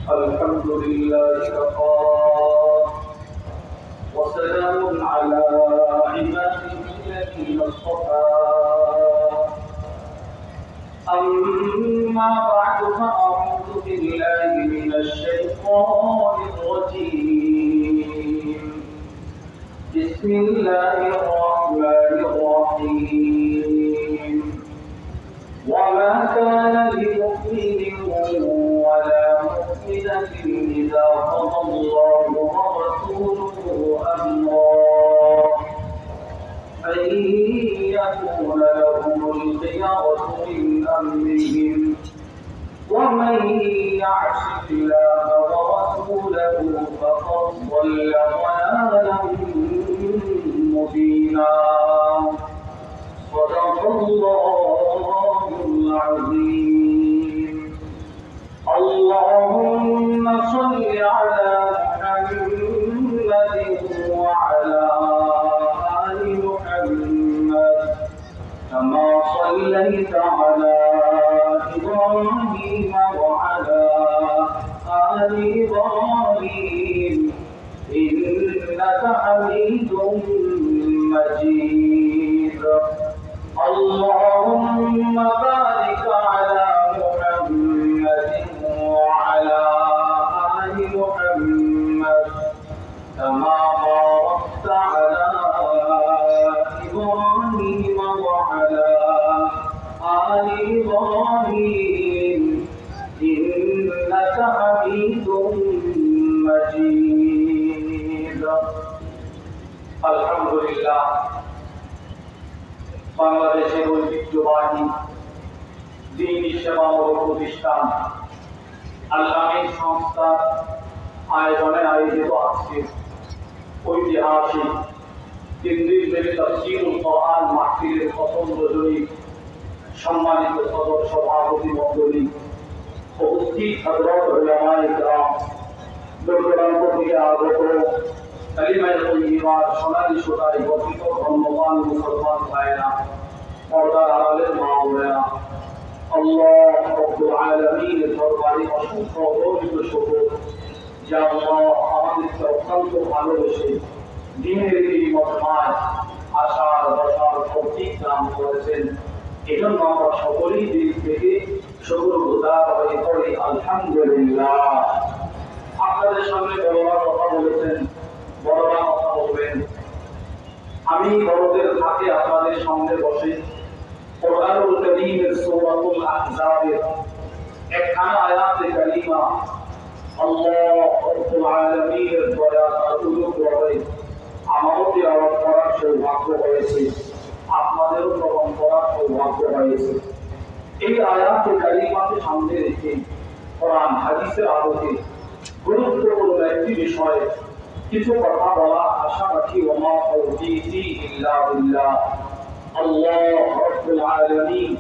الحمد لله كفى وسلام على عباده الذين اصطفى أما بعد فأعوذ بالله من الشيطان الرجيم بسم الله الرحمن الرحيم وما كان لمؤمن ولا مؤمنة إذا قضى الله ورسوله أمرا أن يكون لهم الخيرة من أمرهم ومن يعص الله ورسوله فقد ضل ضلالا مبينا صدق الله العظيم اللهم صل على محمد وعلى آل محمد كما صليت على إبراهيم وعلى آل إبراهيم إنك حميد مجيد اللهم بارك على محمد وعلى آل محمد كما باركت على إبراهيم وعلى آل إبراهيم إنك حميد مجيد الحمد لله বাংলাদেশের ঐতিহ্যবাহী দ্বীনি সেবামূলক প্রতিষ্ঠান আল-আমিন সংস্থার আয়োজনে আয়োজিত আজকের ঐতিহাসিক 3 দিনব্যাপী তাফসীরুল কোরআন মাহফিলের প্রথম রজনী সম্মানিত সদস্য সভাপতি মণ্ডলী উপস্থিত হযরত উলামায়ে কেরাম দূর-দূরান্ত থেকে আগত কালিমায়ে তাইয়্যিবার সোনালী সুতায় গঠিত ধন্যবান মুসলমান ভাইরা পর্দার আড়ালের মা বোনেরা আল্লাহ রাব্বুল আলামিনের দরবারে অসংখ্য অগণিত শুকর যে আল্লাহ আমাদেরকে অত্যন্ত ভালোবেসে দ্বীনের এই মজমায় আসার বসার তৌফিক দান করেছেন এজন্য আমরা সকলেই দিল থেকে শুকরগুজার হয়ে পড়ি আলহামদুলিল্লাহ। আপনাদের সামনে বড়রা কথা বলেছেন, বড়রা কথা বলবেন, আমি বড়দের হাতে আপনাদের সামনে বসে কোরআনুল কারীমের সূরাতুল আহজাবের একখানা আয়াতে কারিমা আল্লাহ রাব্বুল আলামিনের দয়া আর অনুগ্রহে আমারও তিলাওয়াত করার সৌভাগ্য হয়েছে, আপনাদেরও শ্রবণ করার সৌভাগ্য হয়েছে। এই আয়াতে কারিমাকে সামনে রেখে কোরআন হাদিসের আলোকে গুরুত্বপূর্ণ একটি বিষয়ে কিছু কথা বলা আশা রাখি। ওমা তাওফীকি ইল্লা বিল্লাহ। আল্লাহ রাব্বুল আলামিন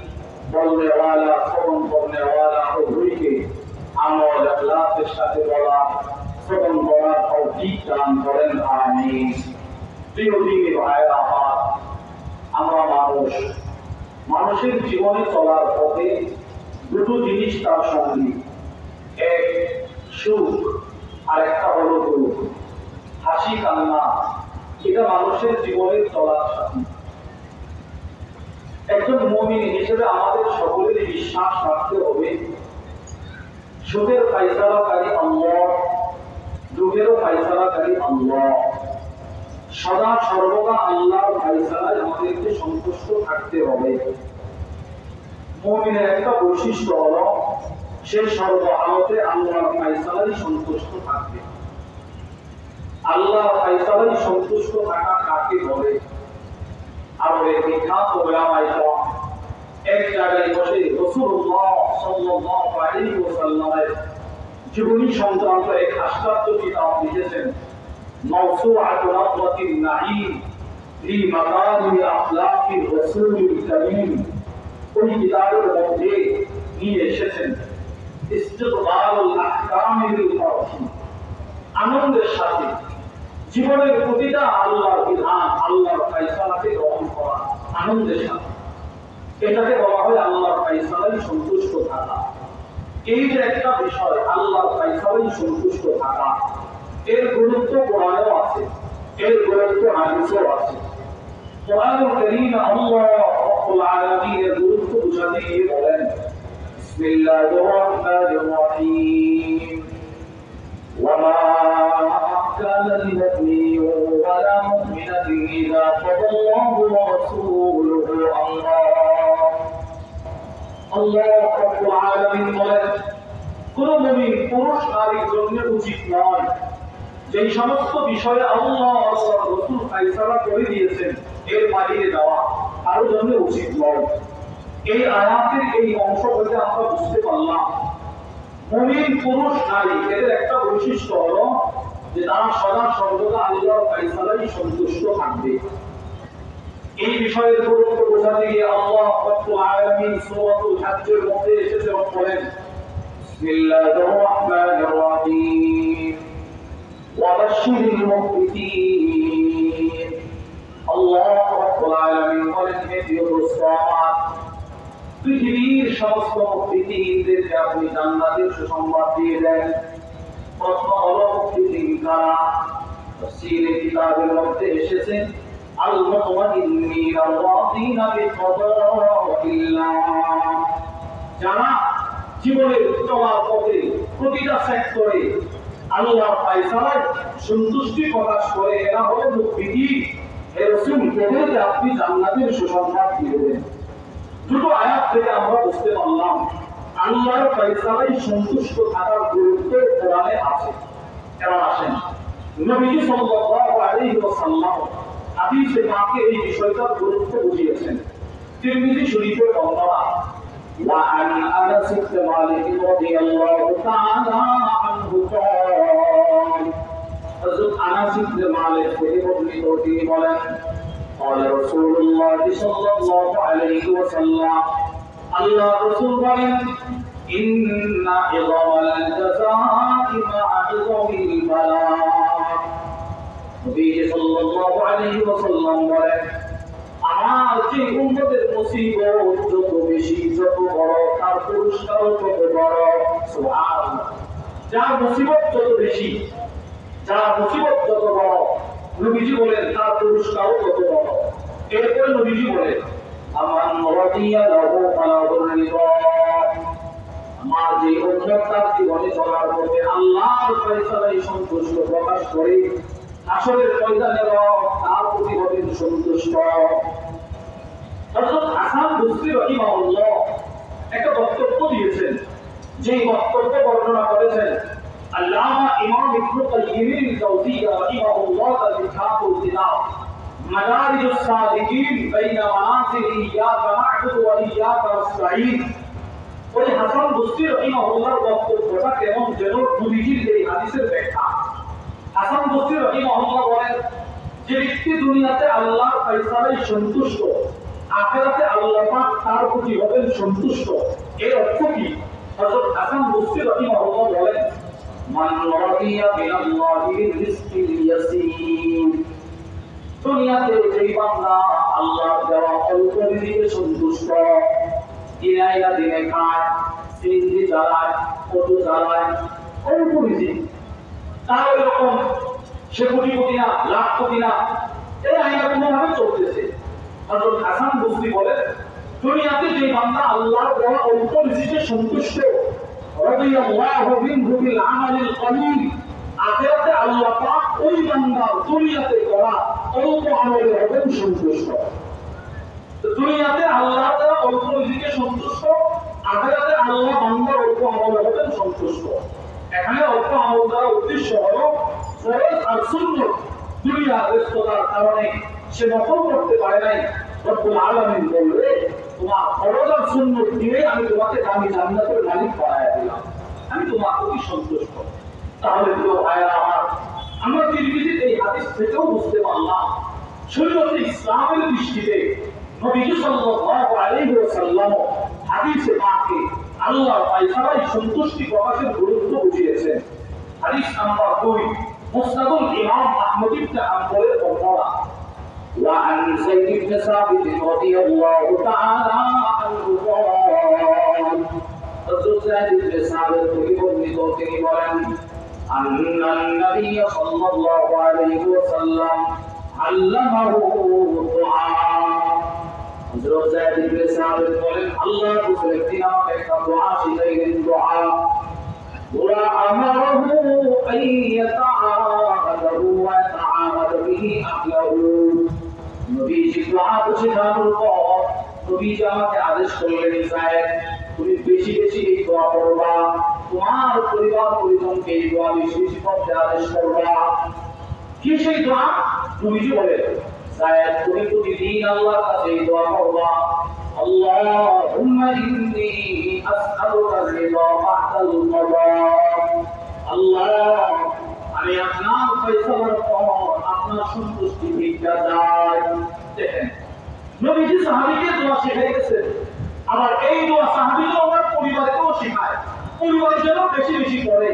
বলনে ওয়ালা শ্রবণ করনে ওয়ালা উভয়কে আমল ইখলাসের সাথে বলা শ্রবণ করার তৌফিক দান করেন, আমিন। প্রিয় দিনী ভাইরা আমার, আমরা মানুষের জীবনে চলার পথে দুটো জিনিস তার সঙ্গী, এক সুখ আর একটা হলো দুঃখ, হাসি কান্না, এটা মানুষের জীবনের চলার সাথী। একজন মুমিন হিসেবে আমাদের সকলের বিশ্বাস রাখতে হবে সুখের ফায়সালাকারী আল্লাহ, দুঃখেরও ফায়সালাকারী আল্লাহ। সদা সর্বদা আল্লাহর ফায়সালায় আমাদেরকে সন্তুষ্ট থাকতে হবে। মুমিনের একটা বৈশিষ্ট্য হলো সে সর্বহালতে আল্লাহর ফায়সালায় সন্তুষ্ট থাকবে। আল্লাহর ফায়সালায় সন্তুষ্ট থাকা কাকে বলে? আরবের বিখ্যাত ওলামায়ে কেরাম এক জায়গায় বসে রাসূলুল্লাহ সাল্লাল্লাহু আলাইহি ওয়াসাল্লামের জীবনী সংক্রান্ত এক আশ্চর্য কিতাব লিখেছেন, মাওসুআতু রাওদাতিন নাঈম ফি মাকারিমি আখলাকির রাসূলিল কারীম। ওই কিতাবের মধ্যে নিয়ে এসেছেন ইস্তিকবালুল আহকামি বিল ফারহি, আনন্দের সাথে জীবনের প্রতিটা আল্লাহর বিধান, আল্লাহর ফায়সালাকে গ্রহণ করা আনন্দের সাথে, এটাকে বলা হয় আল্লাহর ফায়সালায় সন্তুষ্ট থাকা। এই যে একটা বিষয় আল্লাহর ফায়সালায় সন্তুষ্ট থাকা, এর গুরুত্ব কোরআনেও আছে, এর গুরুত্ব হাদিসেও আছে। কোরআনুল কারীমে আল্লাহ রাব্বুল আলামিনের গুরুত্ব বুঝাতে গিয়ে বলেন, বিসমিল্লাহির রহমানির রহিম, ওয়ামা কানা লিমুমিনিন ওয়ালা মুমিনাতিন ইযা কাদাল্লাহু ওয়া রাসূলুহু আমরা। আল্লাহ রাব্বুল আলামিন বলেন, কোন মুমিন পুরুষ নারীর জন্য উচিত নয় যে সমস্ত বিষয়ে আল্লাহ আর রাসূল ফয়সালা করে দিয়েছেন এর বাইরে যাওয়া কারো জন্য উচিত নয়। এই আয়াতের এই অংশ থেকে আমরা বুঝতে পারলাম মুমিন পুরুষ নারী এদের একটা বৈশিষ্ট্য হলো যে তারা সদা সর্বদা আল্লাহর ফয়সালায় সন্তুষ্ট থাকবে। এই বিষয়ের গুরুত্ব বোঝাতে গিয়ে আল্লাহ রাব্বুল আলামিন সূরাতুল হজ্জের মধ্যে এসেছে বলেন, বিসমিল্লাহির রহমানির রহিম, ওয়াবাশশিরিল মুখবিতিন। আল্লাহ রাব্বুল আলামিন বলেন, হে প্রিয় দোস্ত আমার, পৃথিবীর সমস্ত মুখবিতিনদেরকে আপনি জান্নাতের সুসংবাদ দিয়ে দেন। প্রশ্ন হলো মুখবিতিন কারা? তাফসীরে কিতাবের মধ্যে এসেছে আল-মুতমাইন্নিনা রাদিনা বিকাদাইল্লাহ, যারা জীবনের চলার পথে প্রতিটা সেক্টরে আল্লাহর ফয়সালায় সন্তুষ্টি প্রকাশ করে, এরা হলো মুত্তাকিন। হে রাসূল, এদেরকে আপনি জান্নাতের সুসংবাদ দিয়ে দেন। দুটো আয়াত থেকে আমরা বুঝতে পারলাম আল্লাহর ফয়সালায় সন্তুষ্ট থাকার গুরুত্ব কোরআনে আছে। এবার আসেন, নবী সাল্লাল্লাহু আলাইহি ওয়াসাল্লাম হাদিসে পাকে এই বিষয়টার গুরুত্ব বুঝিয়েছেন। তিরমিজি শরীফের বর্ণনা, وعن أنس بن مالك رضي الله تعالى عنه قال, حضرت أنس بن مالك থেকে বর্ণিত তিনি বলেন, قال رسول الله صلى الله عليه وسلم, আল্লাহ রাসূল বলেন, إن عظم الجزاء مع عظم البلاء। নবী সাল্লাল্লাহু আলাইহি ওয়াসাল্লাম বলেন, আমার যে উম্মতের মুসিবত যত বেশি, যত বড়, তার পুরস্কার তত বড়। সুবহানাল্লাহ। যার মুসিবত যত বেশি, যার মুসিবত যত বড়, নবীজি বলেন তার পুরস্কার তত বড়। এরপরে নবীজি বলেন, আমান রাদিয়া লাহু ফালাহুর রিদা, আমার যে উম্মত তার জীবনে চলার পথে আল্লাহর ফয়সালায় সন্তুষ্ট প্রকাশ করে আসলের ময়দানে তার প্রতি হবেন সন্তুষ্ট। হযরত হাসান বসরি রাহিমাহুল্লাহ একটা বক্তব্য দিয়েছেন, যে বক্তব্য বর্ণনা করেছেন আল্লামা ইমাম ইবনে কাইয়িম আল-জাওজিয়্যা রাহিমাহুল্লাহ তার কিতাবুল কিতাব মাদারিজুস সালিকিন বাইনা মানাসিল ইয়াকা না'বুদু ওয়া ইয়াকা নাস্তাঈন। ওই হাসান বসরি রাহিমাহুল্লাহর বক্তব্যটা কেমন যেন নবীজির এই হাদিসের ব্যাখ্যা। হাসান বসরি রাহিমাহুল্লাহ বলেন, যে ব্যক্তি দুনিয়াতে আল্লাহর ফয়সালায় সন্তুষ্ট, আখিরাতে আল্লাহ পাক তার প্রতি হবেন সন্তুষ্ট। এর অর্থ কি? হযরত হাসান বসরি রাহিমাহুল্লাহ বলেন, মান রাদিয়া বিল্লাহি রিজকিল ইয়াসীর, দুনিয়াতে যে বান্দা আল্লাহর দেওয়া অল্প রিজিকে সন্তুষ্ট, দিনাইয়া দিনে খায়, সিন্দি চালায়, অটো চালায়, অল্প রিজিক, তার এরকম সে কোটি না, লাখ কোটি না, এই আইনা কোনোভাবে চলতেছে। হযরত হাসান বসরি বলেন, দুনিয়াতে যে বান্দা আল্লাহর দেওয়া অল্প রিজিকে সন্তুষ্ট, রাদিয়াল্লাহু মিনহু বিল আমালিল কলিল, আখিরাতে আল্লাহ পাক ওই বান্দার দুনিয়াতে করা অল্প আমলে হবেন সন্তুষ্ট। দুনিয়াতে আল্লাহ দেওয়া অল্প রিজিকে সন্তুষ্ট, আখিরাতে আল্লাহ বান্দার অল্প আমলে হবেন সন্তুষ্ট। এখানে অল্প আমল দ্বারা উদ্দেশ্য হলো ফরজ আর সুন্নাত দুনিয়ার ব্যস্ততার কারণে সে নকল করতে পারে নাই। রব্বুল আলামিন বলবে, তোমার ফরজ আর সুন্নাত দিয়ে আমি তোমাকে দামি জান্নাতের মালিক বানায়া দিলাম, আমি তোমার প্রতি সন্তুষ্ট। তাহলে প্রিয় ভাইরা আমার, আমরা তিরমিজির এই হাদিস থেকেও বুঝতে পারলাম শরীয়তে ইসলামের দৃষ্টিতে নবী সাল্লাল্লাহু আলাইহি ওয়াসাল্লাম হাদিসে পাকে আল্লাহর ফয়সালায় সন্তুষ্টি প্রকাশের গুরুত্ব বুঝিয়েছেন। হাদিস নাম্বার 2, মুসনাদুল ইমাম আহমদ ইবনে হাম্বলের বর্ণনা, وعن زيد بن ثابت رضي الله تعالى عنه قال, হযরত যায়েদ ইবনে সাবিত থেকে বর্ণিত তিনি বলেন আন্নান নবী সাল্লাল্লাহু আলাইহি ওয়াসাল্লাম আল্লামাহু দুআ। হযরত যায়েদ ইবনে সাবিত বলেন আল্লাহ রাসূল একদিন আমাকে একটা দোয়া শিখাইলেন। দোয়া وأمره أن يتعاهده ويتعاهد به أهله। নবীজি দোয়া শেখানোর পর নবীজি আমাকে আদেশ করলেন যায়েদ তুমি বেশি বেশি এই দোয়া করবা, তোমার পরিবার পরিজনকে এই দোয়া বেশি বেশি করতে আদেশ করবা। কি সেই দোয়া? নবীজি বলেন যায়েদ তুমি প্রতিদিন আল্লাহর কাছে এই দোয়া করবা আল্লাহুম্মা ইন্নী আসআলুকা রিদা বা'দাল কদা। আল্লাহ আমি আপনার ফয়সালার পর আপনার সন্তুষ্টি ভিক্ষা চাই। দেখেন নবীজি সাহাবীকে দোয়া শিখাইতেছেন, আবার এই দোয়া সাহাবীরা ওনার পরিবারকেও শেখায়, পরিবার যেন বেশি বেশি করে।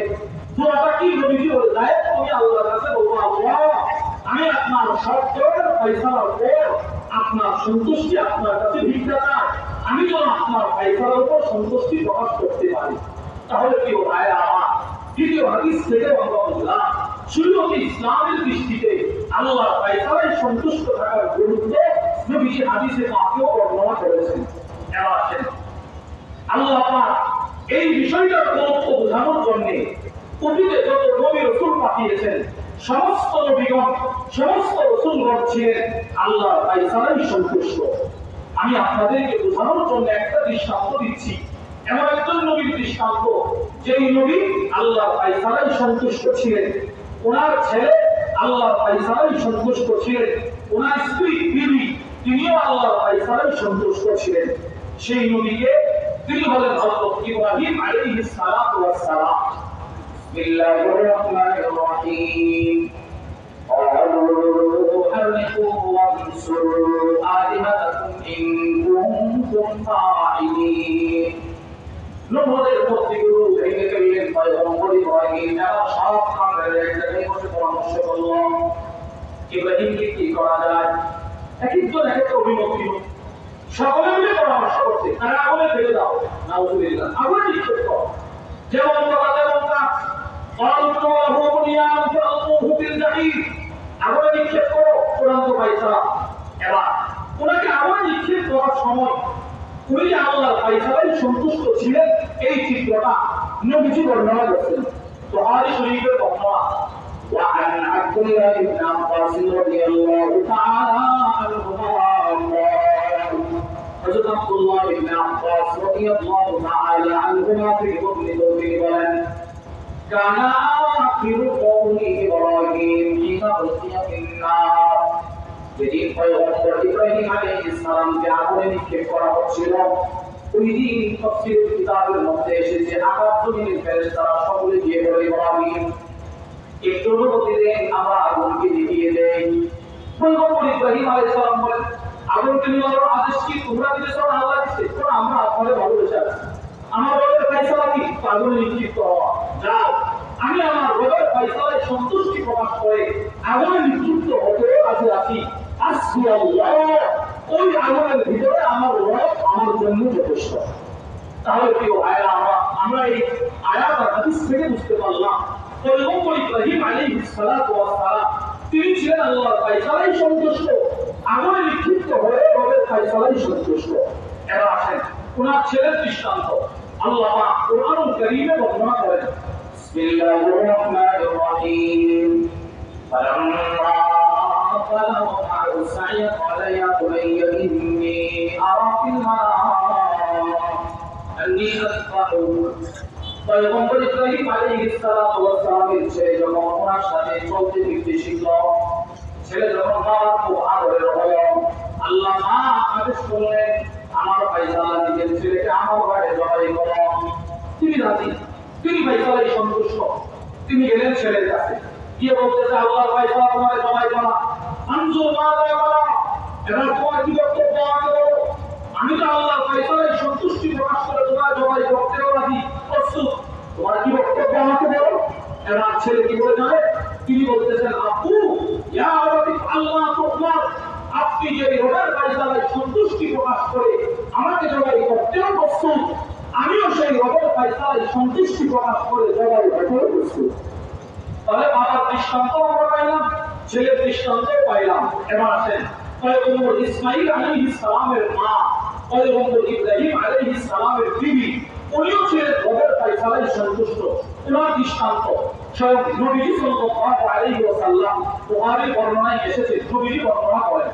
দোয়াটা কি নবীজি বলে যায় তুমি আল্লাহর কাছে বলবো আল্লাহ আমি আপনার সত্যের ফয়সালার পর আপনার সন্তুষ্টি আপনার কাছে ভিক্ষা চাই, আমি যেন আপনার ফয়সালার উপর সন্তুষ্টি প্রকাশ করতে পারি। তাহলে কি হয় আমার দ্বিতীয় হাদিস থেকে আমরা বুঝলাম শরীয়ত ইসলামের দৃষ্টিতে আল্লাহর ফয়সালায় সন্তুষ্ট থাকার গুরুত্ব নবীজি হাদিসে পাকেও বর্ণনা করেছেন। এবার আসেন আল্লাহ পাক এই বিষয়টার গুরুত্ব বোঝানোর জন্য অতীতে যত নবী রাসূল পাঠিয়েছেন সমস্ত নবীগণ সমস্ত রাসূলগণ ছিলেন আল্লাহর ফয়সালায় সন্তুষ্ট। আমি আপনাদেরকে বোঝানোর জন্য একটা দৃষ্টান্ত দিচ্ছি। এমন একজন নবীর দৃষ্টান্ত যেই নবী আল্লাহর ফয়সালায় সন্তুষ্ট ছিলেন, ওনার ছেলে আল্লাহর ফয়সালায় সন্তুষ্ট ছিলেন, ওনার স্ত্রী বিবি তিনিও আল্লাহর ফয়সালায় সন্তুষ্ট ছিলেন। সেই নবীকে তিনি হলেন হযরত ইব্রাহিম আলাইহিস সালাতু ওয়াস সালাম। বিসমিল্লাহির রহমানির রহিম قالوا حرقوا وانصروا آلهتكم إن كنتم فاعلين। নবুয়তের প্রতিগুলো ভেঙে ফেললেন পয়গম্বর ইব্রাহিম। এবার সব কাফেররা এক জায়গায় বসে পরামর্শ করল ইব্রাহিমকে কি করা যায়। একজন এক একটা অভিমত দিল, সকলে মিলে পরামর্শ করছে তারা আগুনে ফেলে দাও, নাউযুবিল্লাহ, আগুনে নিক্ষেপ করো, যেমন কথা তেমন কাজ। আগুনে নিক্ষেপ করো, চূড়ান্ত ফয়সালা। এবার ওনাকে আগুনে নিক্ষেপ করার সময় উনি আল্লাহর ফয়সালায় সন্তুষ্ট ছিলেন এই চিত্রটা নবীজি বর্ণনা করেছেন। বুখারী শরীফের বর্ণনা وعن عبد الله بن عباس رضي الله تعالى عنهما حضرت عبد الله بن عباس رضي الله تعالى عنهما في بطن بلد كان آخر قول إبراهيم حين ألقي في النار। যেদিন পয়গম্বর ইব্রাহিম আলাইহিস সালামকে আগুনে নিক্ষেপ করা হচ্ছিল ওই দিন তাফসীরের কিতাবের মধ্যে এসেছে আকাশ জমিনের ফেরেশতারা সকলে গিয়ে বলে ইব্রাহিম একটু অনুমতি দেন আমরা আগুনকে নিভিয়ে দেই। পয়গম্বর ইব্রাহিম আলাইহিস সালাম বলেন আগুনকে নিভানোর আদেশ কি তোমরা দিয়েছো না আল্লাহ দিয়েছে? তোমরা আমরা আপনাদের ভালোবেসে আছি, আমার রবের ফয়সালা কি আগুনে নিক্ষেপ করা, যাও আমি আমার রবের ফয়সালায় সন্তুষ্টি প্রকাশ করে আগুনে নিক্ষিপ্ত হতে রাজি আছি। আসবি আল্লাহ, ওই আগুনের ভিতরে আমার রব আমার জন্য যথেষ্ট। তাহলে কি আমরা এই আয়াত আর হাদিস থেকে বুঝতে পারলাম পয়গম্বর ইব্রাহিম আলাইহিস সালাতু ওয়াস সালাম তিনি ছিলেন আল্লাহর ফয়সালায় সন্তুষ্ট, আগুনে নিক্ষিপ্ত হয়ে রবের ফয়সালায় সন্তুষ্ট। এবার আসেন ওনার ছেলের দৃষ্টান্ত আল্লাহ পাক কোরআনুল কারীমে বর্ণনা করেন। বিসমিল্লাহির রহমানির রহিম ফালাম্মা بلغ معه السعي قال يا بني إني أرى في المنام أني أذبحك। পয়গম্বর ইব্রাহিম আলাইহিস সালাতু ওয়াস সালামের ছেলে যখন ওনার সাথে চলতে ফিরতে শিখল, ছেলে যখন বাবার খুব আদরের হলো, আল্লাহ মা আদেশ করলেন আমার ফয়সালা নিজের ছেলেকে আমার ঘরে জবাই করো। তিনি রাজি, তিনি ফয়সালায় সন্তুষ্ট। তিনি গেলেন ছেলের কাছে গিয়ে বলতেছে আল্লাহর ফয়সালা তোমার জবাই করা আনজুর মা করা। এবার তোমার কি বক্তব্য আমাকে বলো। আমি তো আল্লাহর ফয়সালায় সন্তুষ্টি প্রকাশ করে তোমার জবাই করতেও রাজি প্রস্তুত, তোমার কি বক্তব্য আমাকে বলো। এবার ছেলে কি বলে জানে, তিনি বলতেছেন আব্বু ইয়া আবাদি আল্লাহ তুকমার, আপনি যে রবের ফয়সালায় সন্তুষ্টি প্রকাশ করে আমাকে জবাই করতেও প্রস্তুত, আমিও সেই রবের ফয়সালায় সন্তুষ্টি প্রকাশ করে জবাই ঘটনা করছে। তাহলে বাবার দৃষ্টান্ত আমরা পাইলাম, ছেলের দৃষ্টান্ত পাইলাম। এবার আসেন পয়গম্বর ইসমাঈল আলাইহিস সালামের মা, পয়গম্বর ইব্রাহিম আলাইহিস সালামের বিবি, উনিও ছিলেন রবের ফয়সালায় সন্তুষ্ট। ওনার দৃষ্টান্ত স্বয়ং নবী সাল্লাল্লাহু আলাইহি ওয়াসাল্লাম বুখারী বর্ণনায় এসেছে। নবীজি বর্ণনা করেন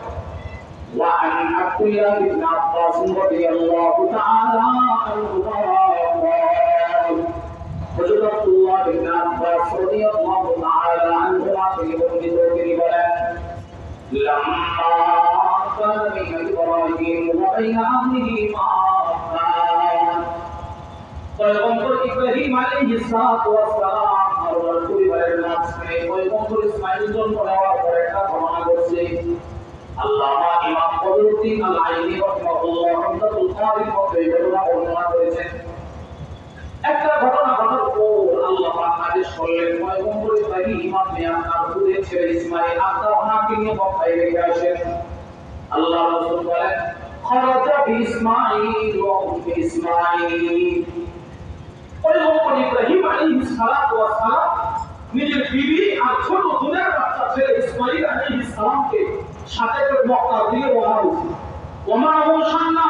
وعن عبد الله بن عباس رضي الله تعالى عنهما قال حضرت عبد الله بن عباس رضي الله تعالى عنهما في بولا لما كان بين ابراهيم وبين اهله ما كان পয়গম্বর ইব্রাহিম আলাইহিস সালাতু ওয়াস সালাম আর ওনার পরিবারের মাঝখানে পয়গম্বর ইসমাঈল জন্ম নেওয়ার পর একটা ঘটনা ঘটছে। আল্লামা ইমাম বদরুদ্দিন আল-আইনি রাহিমাহুল্লাহ রহমাতুল কারির মধ্যে ঘটনা বর্ণনা করেছেন। একটা ঘটনা ঘটার পর আল্লাহ পাক আদেশ করলেন পয়গম্বর ইব্রাহিম আপনি আপনার পুত্রের ছেলে ইসমাঈল ওনাকে নিয়ে মক্কায় রেখে আসেন। আল্লাহ রাসূল বলেন খরাজা বিইসমাঈল ওয়া উম্মি ইসমাঈল। পয়গম্বর ইব্রাহিম আলাইহিস সালাতু ওয়াস সালাম নিজের বিবি আর ছোট দুধের বাচ্চা ছেলে ইসমাঈল আলাইহিস সালামকে সাথে করে মক্কা দিয়ে রওনা হয়েছে। ওমর এবং সান্না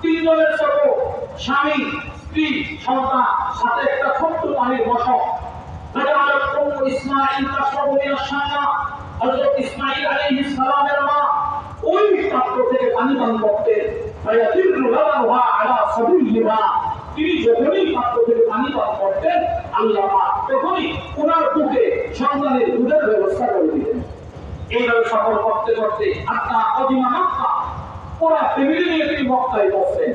তিনজনের ছোট স্বামী স্ত্রী সন্তান সাথে একটা ছোট্ট পানির বসক। ইসমাঈল তাশরাবুমিনাস সান্না, হযরত ইসমাঈল আলাইহিস সালামের মা ওই পাত্র থেকে পানি পান করতেন। ফায়াতিরু লাহুহা আলা সাবিলিহা, তিনি যখনই পাত্র থেকে পানি পান করতেন আল্লাহ পাক তখনই ওনার বুকে সন্তানের দুধের ব্যবস্থা করে দিতেন। এইভাবে সফর করতে করতে আত্মা অদিমা মক্কা পুরা ফ্যামিলি নিয়ে তিনি মক্কায় পৌঁছলেন।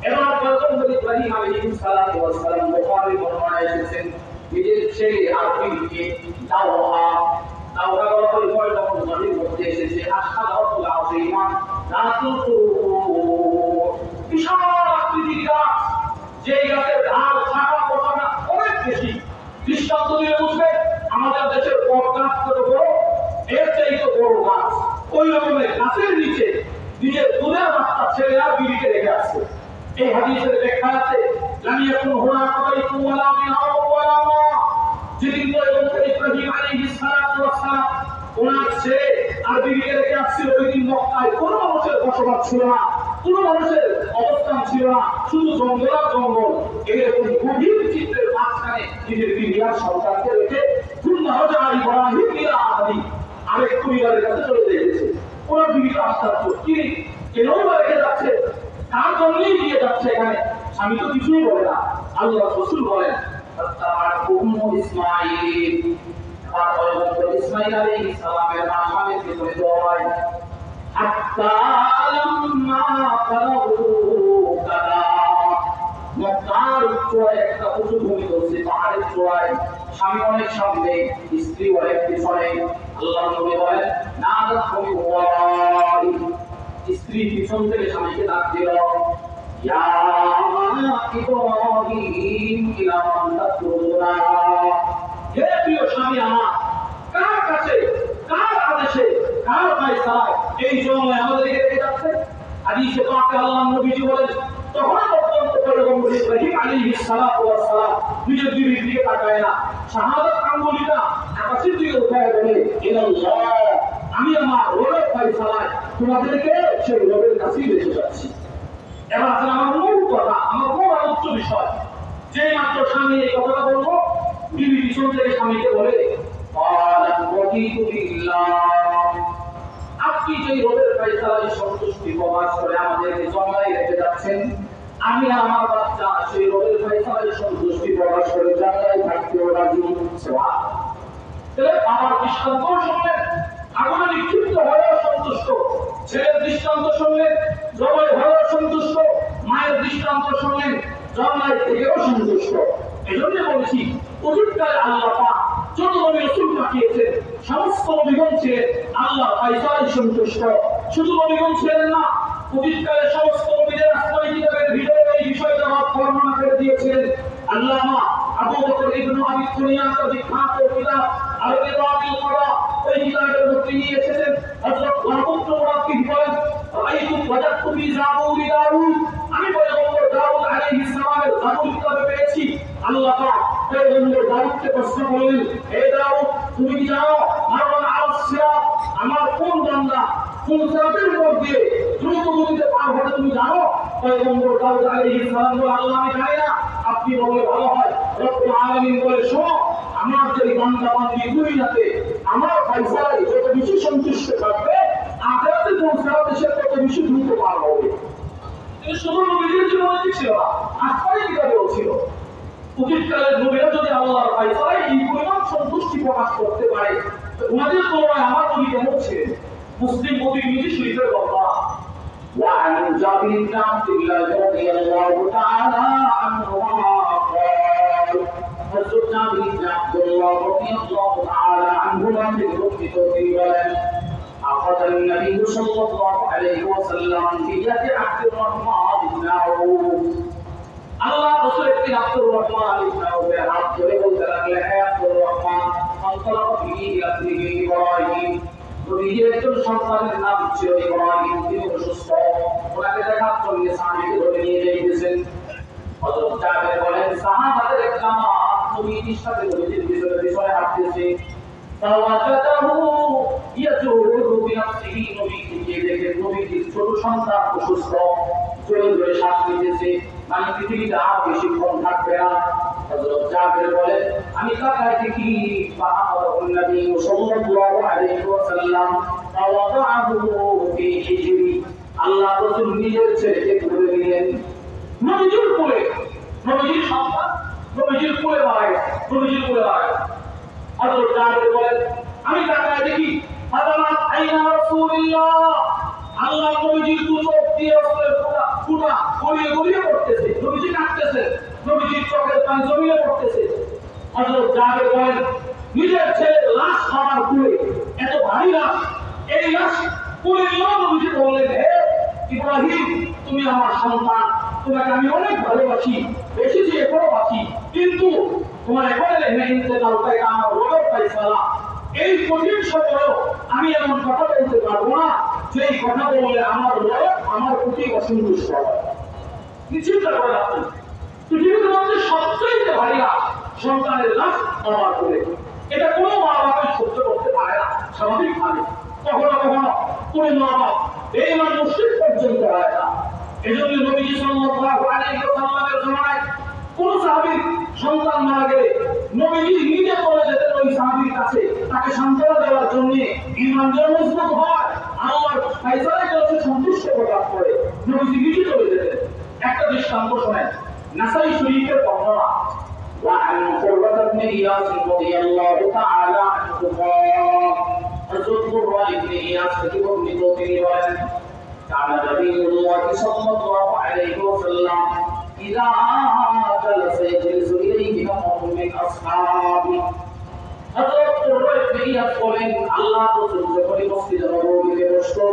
এবার পয়গম্বর ইব্রাহিম আলাইহিস সালাতু ওয়াস সালাম বুখারী বর্ণনায় এসেছেন নিজের ছেলে আর বিবিকে দাওহা বলা হয় পয়গম্বর নবীর মধ্যে এসেছে আশহাদুল্লাহ আযীমান রাতুল বিশাল আকৃতির গাছ, যে গাছের ঢাল শাখা প্রশাখা অনেক বেশি। দৃষ্টান্ত দিয়ে বুঝবে আমাদের দেশের বট গাছ কত বড়, এর চাইতে বড় গাছ। ওই রকমের গাছের নিচে নিজের দুধের বাচ্চা ছেলে আর বিবিকে রেখে আসছে। এই হাদিসের ব্যাখ্যা আছে লাম ইয়াকুন হুনাকা বাইতুন ওয়ালা মিনহা ওয়ালা মা, যেদিন পয়গম্বর ইব্রাহিম আলাইহিস সালাতু ওয়াস সালাম ওনার ছেলে আর বিবিকে রেখে আসছিল ওই দিন মক্কায় কোনো মানুষের বসবাস ছিল না, কোনো মানুষের অবস্থান ছিল না, শুধু জঙ্গল আর জঙ্গল। এরকম গভীর চিত্রের মাঝখানে নিজের বিবি আর সন্তানকে রেখে ইব্রাহিম ইলা আহলি আরেক পরিবারের কাছে চলে গেছে। ওনার বিবি আশ্চর্য, কি কেন রেখে যাচ্ছে, তার জন্যই দিয়ে যাচ্ছে এখানে, স্বামী তো কিছুই বলে না। আল্লাহ রাসূল বলেন তার উম্মু ইসমাঈল, তার পয়গম্বর ইসমাঈল আলাইহিস সালামের মা স্বামীকে বলে দোয়ায় হাত্তা লাম্মা ফারাগু কাদা, মক্কার চূড়ায় একটা উঁচু ভূমি রয়েছে, পাহাড়ের চূড়ায়, স্বামী অনেক সামনে স্ত্রী অনেক পিছনে। আল্লাহ নবী বলেন নাদাত ভূমি ওয়াই, স্ত্রী পিছন থেকে স্বামীকে ডাক দিল ইয়া ইব্রাহিম ইলা মান তাদুনা, হে প্রিয় স্বামী আমার, কার কাছে কার আদেশে কার ফয়সালায় এই জঙ্গলে আমাদেরকে রেখে যাচ্ছে। হাদিসে পাকে আল্লাহ নবীজি বলেন তখন পর্যন্ত পয়গম্বর ইব্রাহিম আলাইহিস সালাতু ওয়াস সালাম নিজের বিবির দিকে তাকায় না, শাহাদাত আঙ্গুলিটা আকাশের দিকে উঠায় বলে ইল্লাল্লাহ, আমি আমার রবের ফয়সালায় তোমাদেরকে সেই রবের কাছেই রেখে যাচ্ছি। এবার আসলে আমার মূল কথা, আমার বড় আলোচ্য বিষয়, যে মাত্র স্বামী এই কথাটা বলবো বিবি পিছন থেকে স্বামীকে বলে আপনি যে রবের ফয়সালায় সন্তুষ্টি প্রকাশ করে আমাদেরকে জঙ্গলে রেখে যাচ্ছেন, আমি আমার বাচ্চা সেই রবের ফয়সালায় সন্তুষ্টি প্রকাশ করে জান্নাতে থাকতে রাজি। আমার দৃষ্টান্ত শুনলেন আগুনে নিক্ষিপ্ত হয়েও সন্তুষ্ট, ছেলের দৃষ্টান্ত শুনলেন জবাই হয়েও সন্তুষ্ট, মায়ের দৃষ্টান্ত শুনলেন জন্মায় থেকেও সন্তুষ্ট। এই জন্য বলছি অতীতকালে আল্লাহ পাক যত নবী রাসূল পাঠিয়েছেন সমস্ত নবীগণ ছিলেন আল্লাহ ফয়সালায় সন্তুষ্ট। শুধু নবীগণ ছিলেন না, অতীতকালে সমস্ত নবীদের আসমানী কিতাবের ভিতরে এই বিষয়টা বর্ণনা করে দিয়েছিলেন। আল্লামা আবু বকর ইবনে আবি দুনিয়া তার বিখ্যাত কিতাব আল-ইবাদিল করা ওই কিতাবের মধ্যে নিয়ে এসেছেন হযরত ওয়াহব মুরাক্কিব বলেন রাইতু ওয়াজাদতু ফি জাবুরি দাউদ আমি পয়গম্বর দাউদ আলাইহিস সালামের জাবুর কিতাবে পেয়েছি আল্লাহ পাক পয়গম্বর দাউদকে প্রশ্ন করলেন হে দাউদ তুমি কি জানো মারওয়ান আলাস সিরাত আমার কোন বান্দা কোন সিরাতের উপর দিয়ে দ্রুত গতিতে পার হবে তুমি জানো পয়গম্বর দাউদ আলাইহিস সালাম বলে আল্লাহ আমি জানি না আপনি বললে ভালো হয় রব্বুল আলামিন বলে শোনো আমার যে বান্দা বান্দি দুনিয়াতে আমার ফয়সালায় যত বেশি সন্তুষ্ট থাকবে আখিরাতে পৌঁছাতে সে তত বেশি দ্রুত পার হবে কিন্তু শুধু নবীর জীবনে ছিল না আসমানি কিতাবেও ছিল অতীতকালের নবীরা যদি আল্লাহর ফয়সালায় এই পরিমাণ সন্তুষ্টি প্রকাশ করতে পারে ওনাদের তুলনায় আমার নবী কেমন ছিলেন মুসলিম প্রতিনিধি শরীফের কথা وعن جابر بن عبد الله رضي الله تعالى عنهما قال حضرت جابر بن عبد الله رضي الله تعالى عنهما في الركن أخذ النبي صلى الله عليه وسلم بيد عبد الرحمن بن عوف الله رسول عبد الرحمن بن عوف হাত ধরে বলতে লাগলেন হে আব্দুর রহমান فانطلق به إلى ابنه إبراهيم নবীর একজন সন্তানের নাম ছিল ইব্রাহিম তিনি অসুস্থ ওনাকে দেখার জন্য সাহাবীকে ধরে নিয়ে যাইতেছেন হযরত জাবের বলেন সাহাবাদের এক জামাত নবীর সাথে নবীর পিছনে হাঁটতেছে ফাওয়াজাদাহু ইয়াজুরু বিনাফসিহি নবীকে দেখে নবীর ছোট সন্তান অসুস্থ জোরে জোরে শ্বাস নিতেছে মানে পৃথিবীতে আর বেশিক্ষণ থাকবে না হযরত জাবের বলেন আমি তাকায় দেখি ফাআখাযাহু নবী সাল্লাল্লাহু আলাইহি ওয়াসাল্লাম ফাওয়াদাহু ফি হিজরি আল্লাহ রাসূল নিজের ছেলেকে তুলে নিলেন নবীর কোলে নবীর সন্তান নবীর কোলে মারা গেছে নবীর কোলে মারা গেছে হযরত জাবের বলেন আমি তাকায় দেখি ফাদারাত আইনা রাসূলুল্লাহ আল্লাহ নবীর দু চোখ দিয়ে রসুলের ফুটা গড়িয়ে গড়িয়ে পড়তেছে নবীজি কাঁদতেছে নবীজির চোখের পানি জমিয়ে পড়তেছে হযরত জাবের বলেন নিজের ছেলের লাশ আমার কুলে এত ভারী লাশ এই লাশ কুলে নিয়ে নবীজি বললেন হে ইব্রাহিম তুমি আমার সন্তান তোমাকে আমি অনেক ভালোবাসি বেশি যে ভালোবাসি কিন্তু তোমার এবারে লেখা ইন্তেকালটাই আমার রবের ফয়সালা এই কঠিন সময়েও আমি এমন কথা বলতে পারবো না যে এই কথা বললে আমার রব আমার প্রতি অসন্তুষ্ট হবে চিন্তা করে আপনি পৃথিবীর মধ্যে সবচেয়ে ভারী লাশ সন্তানের লাশ আমার করে এটা কোনো মা বাবা সহ্য করতে পারে না স্বাভাবিকভাবে কখনো কখনো কোনো মা বাবা এই মুশরিক পর্যন্ত হয় না এজন্য নবী সাল্লাল্লাহু আলাইহি ওয়াসাল্লামের জমানায় কোন সাহাবীর সন্তান মারা গেলে নবীজি নিজে চলে যেতেন ওই সাহাবীর কাছে তাকে সান্ত্বনা দেওয়ার জন্য ঈমান যেন মজবুত হয় আল্লাহর ফয়সালায় যেন সন্তুষ্ট প্রকাশ করে নবীজি নিজে চলে যেতেন একটা দৃষ্টান্ত শোনেন নাসাই শরীফের বর্ণনা وعن قرة بن إياس رضي الله تعالى عنه قال حضرت قرة بن إياس كتب ابن توفيق كان نبي الله صلى الله عليه وسلم إذا جلس يجلس إليه نفر من أصحابه হযরত কুররা ইবনে ইয়াস বলেন আল্লাহ রাসূল যখন মসজিদ নববীতে বসতো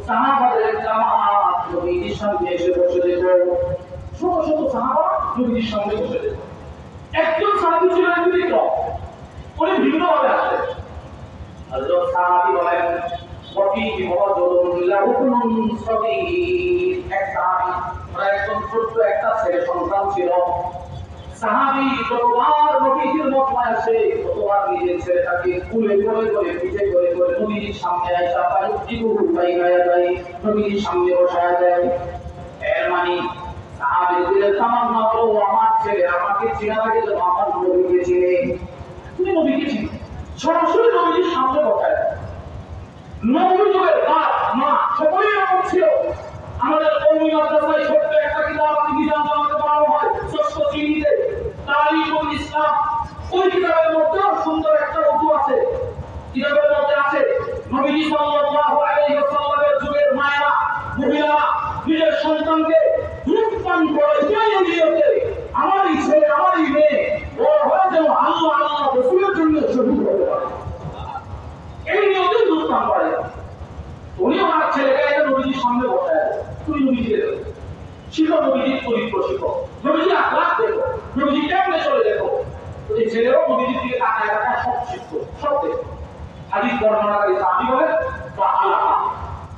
সাহাবাদের জামাত নবীর সামনে এসে বসে যেত শত শত সাহাবা নবীর সামনে বসে যেত একজন সাহাবী ছিলেন ব্যতিক্রম উনি ভিন্নভাবে আসতেন হযরত সাহাবী বলেন ওয়াফিহি রাজুলুন লাহুন সাগীর এক সাহাবী প্রায় একদম ছোট্ট একটা ছেলে সন্তান ছিল সাহাবী যতবার নবীর মক্কায় আসে ততবার নিজের ছেলেটাকে কুলে করে করে পিঠে করে করে নবীর সামনে আইসা পায় জিবু বাইনা যায় নবীর সামনে বসায় দেয় এর মানে সাহাবীর দিলে তামান্না হলো আমার ছেলে আমাকে চেনা লাগে তো আমার নবীকে চিনে তুমি নবীকে চিনো সরাসরি নবীর সামনে বসায় নবীর বাপ মা সকলেই এমন ছিল আমাদের কওমি মাদ্রাসায় ছোট্ট একটা কিতাব আমি বিধান জানাতে পারবো হয় ষষ্ঠ শ্রেণীতে তারিখুল ইসলাম ওই কিতাবের মধ্যে সুন্দর একটা উর্দু আছে কিতাবের মধ্যে আছে নবী সাল্লাল্লাহু আলাইহি ওয়াসাল্লামের যুগের মায়েরা মহিলারা নিজের সন্তানকে দুধ পান করাইতে নিয়তে আমারই ছেলে আমারই মেয়ে বড় হয়ে যেন আল্লাহ আল্লাহ রাসূলের জন্য শহীদ হতে পারে এই নিয়তে দুধ পান করে উনি আমার ছেলেকে নবীজির সামনে বসায় তুই নবীজিকে শিখো নবীজির চরিত্র শিখো বর্ণনাকারী সাহাবী বলেন ফাআলাহা।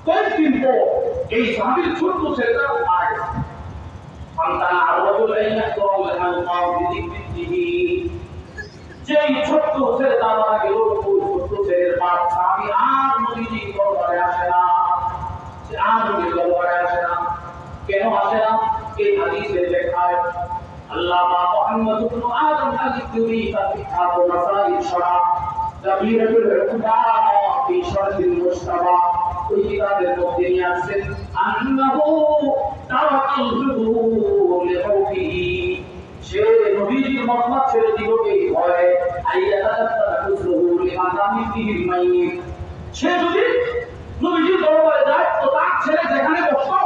কয়েকদিন পর এই সাহাবীর ছোট্ট ছেলেটা মারা গেছে। ফান্তানা আর-রাজুল ইয়াহদুরু আল-আনফা বিযিকরিহি। যেই ছোট্ট ছেলেটা মারা গেল, ওই ছোট্ট ছেলের বাপ সাহাবী আর নবীজি দরবারে আসে না। আর নবীর দরবারে আসে না। কেন আসে না? এই হাদিসে লেখায় আল্লামা মুহাম্মদ ইবনে আদম আল-ইকরি তার কিতাব মাসাইল শরা জাবিরাতুল হুদা ফি শরহিল মুস্তাফা, ওই কিতাবের মধ্যে নিয়ে আসছেন আন্নাহু তাওয়াক্কাল যুদুর লিখাউফিহি। সে নবীজির মতবাদ ছেড়ে দিল এই ভয়ে আইয়াতাতাতাহু যুদুর লিমাদামি ফিহিল মাইয়িত। সে যদি নবীজির দরবারে যায় তো তার ছেলে যেখানে বসতো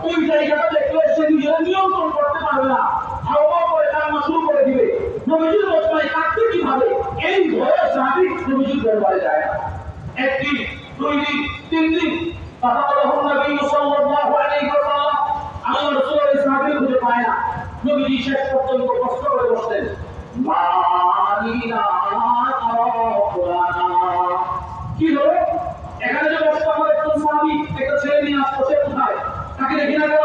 ওই জায়গাটা দেখলে সে নিজের নিয়ন্ত্রণ করতে পারবে না, হাওয়া করে কান্না শুরু করে দিবে। নবীজির মতবাদে কাটতে কিভাবে, এই ভয়ে সাহাবী নবীজির দরবারে যায় না। একদিন, দুই দিন, তিন দিন ফাতালাহু নবী সাল্লাল্লাহু আলাইহি ওয়াসাল্লাম, আল্লাহর রাসূল এই সাহাবী খুঁজে পায় না। নবীজি শেষ পর্যন্ত কষ্ট করে বসতেন, মালিনা আরাকুলানা। কি হলো? এখানে যে বসতো আমার একজন সাহাবী, একটা ছেলে নিয়ে আসতো, সে কোথায়? তাকে দেখি না কেন?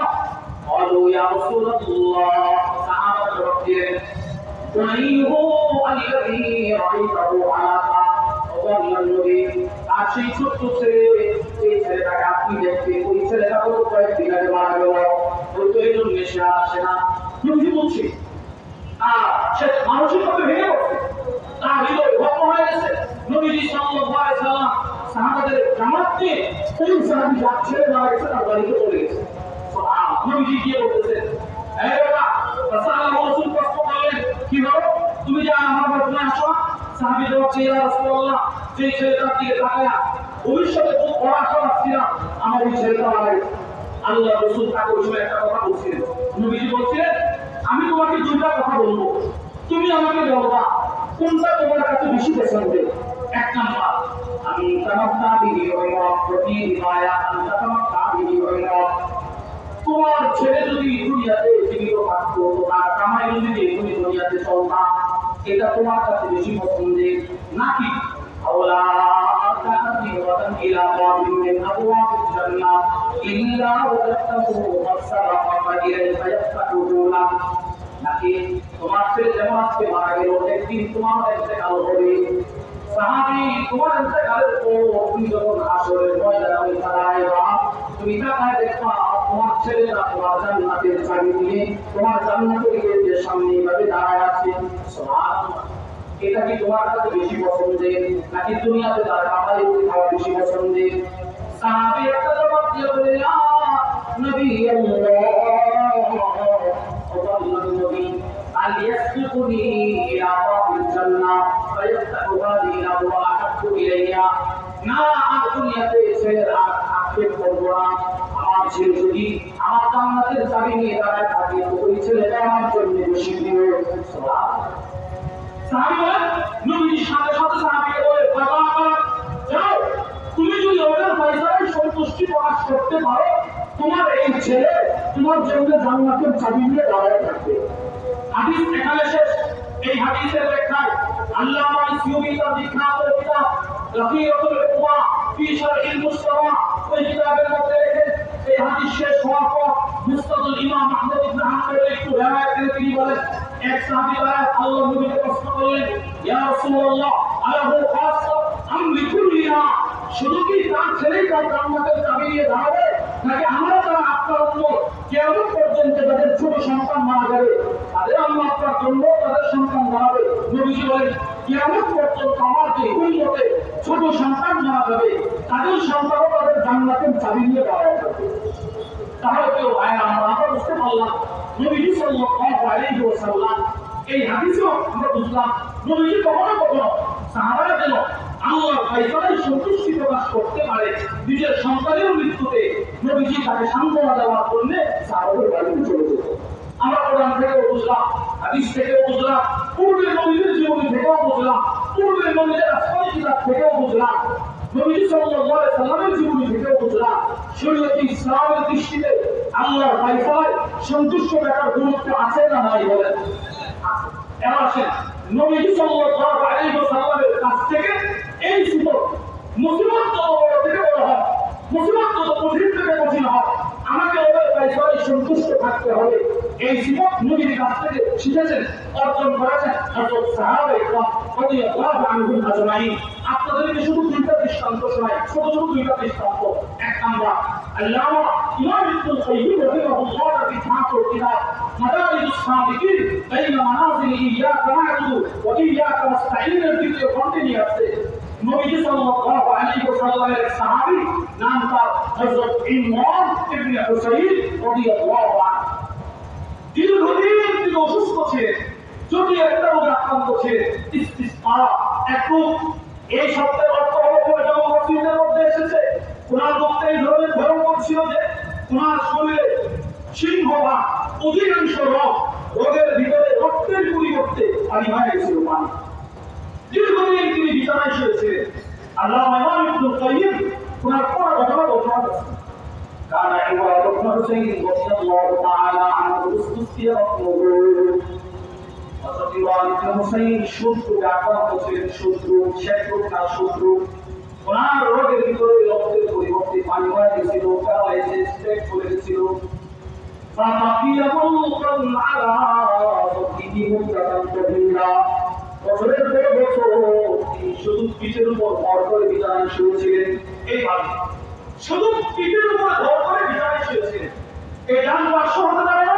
বলো ইয়া রাসূলুল্লাহ, সাহাবা জবাব দিলেন, ওয়াইহু আল্লাযী রাআইতাহু আলাকা। ও আল্লাহর নবী, আর সেই ছোট্ট ছেলে, এই ছেলেটাকে আপনি দেখতে, ওই ছেলেটা তো কয়েকদিন আগে মারা গেল, ওই তো এই জন্য সে আসে না। নবী বলছে, আর সে মানসিকভাবে ভেঙে পড়ছে, তার হৃদয় ভগ্ন হয়ে গেছে। নবীজি সাল্লাল্লাহু আলাইহি ওয়াসাল্লাম সাহাবাদের জামাত নিয়ে ওই সাহাবী যার ছেলে মারা গেছে তার বাড়িতে চলে গেছে। নবীজি গিয়ে বলতেছেন, এই বাবা, রাসূলুল্লাহ রাসূল প্রশ্ন করলেন, কি হলো? তুমি যে আমার বাড়িতে আসো? সাহাবী জবাব দিলেন, ইয়া রাসূলুল্লাহ, যে ছেলেটার দিকে তাকায়া ভবিষ্যতে খুব বড় আশা রাখছিলাম, আমার ওই ছেলেটা মারা গেছে। আল্লাহ রাসূল তাকে ওই সময় একটা কথা বলছিলেন। নবীজি বলছিলেন, আমি তোমাকে দুইটা কথা বলবো, তুমি আমাকে বলবা কোনটা তোমার কাছে বেশি পছন্দের। এক নাম্বার, আমি তামাক্কা বিহি ওয়া প্রতি রিওয়ায়া আনতা তামাক্কা বিহি ওয়া। তোমার ছেলে যদি দুনিয়াতে জীবিত থাকতো, তোমার কামাই যদি তুমি দুনিয়াতে চলতা, এটা তোমার কাছে বেশি পছন্দের, নাকি আওলা তাহাতি ওয়াতান ইলা বাবিন মিন আবওয়াবিল জান্নাহ ইল্লা ওয়াতাহু মাসসারাফা ইলাইহি ইয়াফতাহুহু লাক। নাকি তোমার ছেলে যেমন আজকে মারা গেল, একদিন তোমার ইন্তেকাল হবে। সাহাবী, তোমার ইন্তেকালের পর তুমি যখন হাসরের ময়দানে ওই দাঁড়াইবা, তুমি তাকায় দেখবা তোমার ছেলেরা তোমার জান্নাতের চাবি নিয়ে তোমার জান্নাতের গেটের সামনে এইভাবে দাঁড়ায় আছে। সুবহানাল্লাহ। এটা কি তোমার কাছে বেশি পছন্দের, নাকি দুনিয়াতে তার কামাই খাওয়া বেশি পছন্দের? সাহাবী একটা জবাব দিয়ে বলে, ইয়া নবী আলিয়াসবিকুনি ইলা বাবিল জান্নাহ ফায়াফতাহু হাযিহিল আবওয়াব আহাব্বু ইলাইয়া। না, আর দুনিয়াতে ছেলের আর আক্ষেপ করবো না। আমার ছেলে যদি আমার জান্নাতের চাবি নিয়ে দাঁড়ায় থাকে, তো ওই ছেলেটা আমার জন্য বেশি প্রিয়। সাহাবী বলেন, নবীজি সাথে সাথে সাহাবীকে বলে, বাবা যাও, তুমি যদি ওদের ফয়সালায় সন্তুষ্টি প্রকাশ করতে পারো, তোমার এই ছেলে তোমার জন্য জান্নাতের চাবি নিয়ে দাঁড়ায় থাকবে। হাদিস এখানে শেষ। এই হাদিসের ব্যাখ্যায় আল্লামা সিয়ুতি তার বিখ্যাত কিতাব রাফিয়াতুল উকবা ফি শারহিল মুস্তাফা, ওই কিতাবের মধ্যে লেখেন, এই হাদিস শেষ হওয়ার পর মুসনাদুল ইমাম আহমদ ইবনে হাম্বলের একটু রিওয়ায়াত থেকে তিনি বলেন, এক সাহাবী আল্লাহর নবীকে প্রশ্ন করলেন, ইয়া রাসূলুল্লাহ, আলাহু খাসসা আম লিকুল্লিনা? শুধু কি তার ছেলেই তার জান্নাতের চাবি নিয়ে দাঁড়াবে, নাকি আমরা যারা আপনার উম্মত কিয়ামত পর্যন্ত যাদের ছোট সন্তান মারা যাবে তাদের আল্লাহ আপনার জন্য তাদের সন্তান দাঁড়াবে? নবীজি বলেন, কিয়ামত পর্যন্ত আমার যে উম্মতে ছোট সন্তান মারা যাবে তাদের সন্তানও তাদের জান্নাতের চাবি নিয়ে দাঁড়ায় থাকবে। তাহলে কেউ ভাইরা আমরা বুঝতে পারলাম নবীজি সাল্লাল্লাহু আলাইহি ওয়াসাল্লাম এই হাদিসেও আমরা বুঝলাম নবীজি কখনো কখনো সাহাবারা যেন আল্লাহর ফয়সালায় সন্তুষ্টি প্রকাশ করতে পারে, নিজের সন্তানের মৃত্যুতে নবীজি তাকে সান্ত্বনা দেওয়ার জন্য সাহাবাদের বাড়িতে চলে যেত। আমরা কোরআন থেকেও বুঝলাম, হাদিস থেকেও বুঝলাম, পূর্বের নবীদের জীবনী থেকেও বুঝলাম, পূর্বের নবীদের আসমানি কিতাব থেকেও বুঝলাম, নবীজি সাল্লাল্লাহু আলাইহি সাল্লামের জীবনী থেকেও বুঝলাম, শরীয়ত ইসলামের দৃষ্টিতে আল্লাহর ফয়সালায় সন্তুষ্ট থাকার গুরুত্ব আছে না নাই বলেন? এবার আসেন নবীজি সাল্লাল্লাহু আলাইহি ওয়াসাল্লামের কাছ থেকে এই সিফত মুসিবত যত বড় থেকে বড় হয়, মুসিবত যত কঠিন থেকে কঠিন হয়, আমাকে ওদের ফয়সালায় সন্তুষ্ট থাকতে হবে। এই সিফত নবীর কাছ থেকে শিখেছেন, অর্জন করেছেন হযরত সাহাবা ইকরাম রাদিয়াল্লাহু আনহুম আজমাইন। আপনাদেরকে শুধু দুইটা দৃষ্টান্ত শোনাই, ছোট ছোট দুইটা দৃষ্টান্ত। এক নাম্বার, আল্লামা ইমাম ইবনুল কাইয়্যিম রাহিমাহুল্লাহ এর বিখ্যাত কিতাব মাদারিজুস সালিকিন বাইনা মানাজিল ইয়াকা না'বুদু ওয়া ইয়াকা নাস্তাঈন এর ভিতরে কন্টিনিউ আছে। নবী সাল্লাল্লাহু আলাইহি ওয়াসাল্লামের এক সাহাবী, নাম তার হযরত ইমরান ইবনে হুসাইন রাদিয়াল্লাহু আনহু। দীর্ঘদিন তিনি অসুস্থ ছিলেন, যদি একটা রোগে আক্রান্ত ছিলেন, ইস্তিসকা একটু। এই শব্দের অর্থ হলো যেমন মসজিদের মধ্যে এসেছে, ওনার মধ্যে এই ধরনের ভয়ঙ্কর ছিল যে ওনার শরীরে সিংহ বা অধিকাংশ রোগের ভিতরে রক্তের পরিবর্তে পানি হয়ে গেছিল, পানি। দীর্ঘদিন তিনি বিছানায় শুয়েছিলেন। আল্লামা ইমাম ইবনুল কাইয়্যিম ওনার পুরো ঘটনা বর্ণনা করেছেন। كان عمران بن حسين رضي الله تعالى عنه استسقي بطنه عمران بن حسين শত্রু আক্রান্ত ছিলেন, শত্রু ওনার রোগের ভিতরে রক্তের পরিবর্তে পানি হয়ে গেছিল, প্যারালাইসিস স্ট্রেক করে গেছিল। فبقي ملقا على بطنه مدة طويلة বছরের পর বছর তিনি শুধু পিঠের উপর ভর করে বিছানায় শুয়েছিলেন। এইভাবে শুধু পিঠের উপর ভর করে বিছানায় শুয়েছিলেন। এই ডান পার্শ্ব হতে পারে না,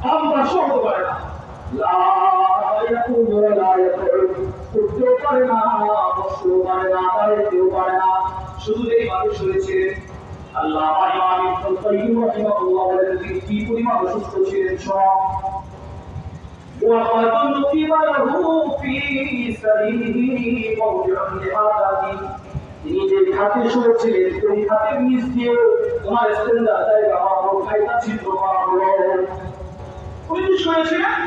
বাম পার্শ্ব হতে পারে না, উঠতেও পারে না, বসতেও পারে না, দাঁড়াতেও পারে না, শুধু এইভাবে শুয়েছিলেন। আল্লামা ইমাম ইবনুল কাইয়্যিম রাহিমাহুল্লাহ বলেন তিনি কি পরিমাণ অসুস্থ ছিলেন। وقد نصب له في سريره موضع لحاجته তিনি যে খাতে শুয়েছিলেন, ওই খাতের নিচ দিয়ে ওনার স্ট্যান্ডার জায়গা বা খাইটা ছিদ্র করা হলো। উনি শুয়েছিলেন,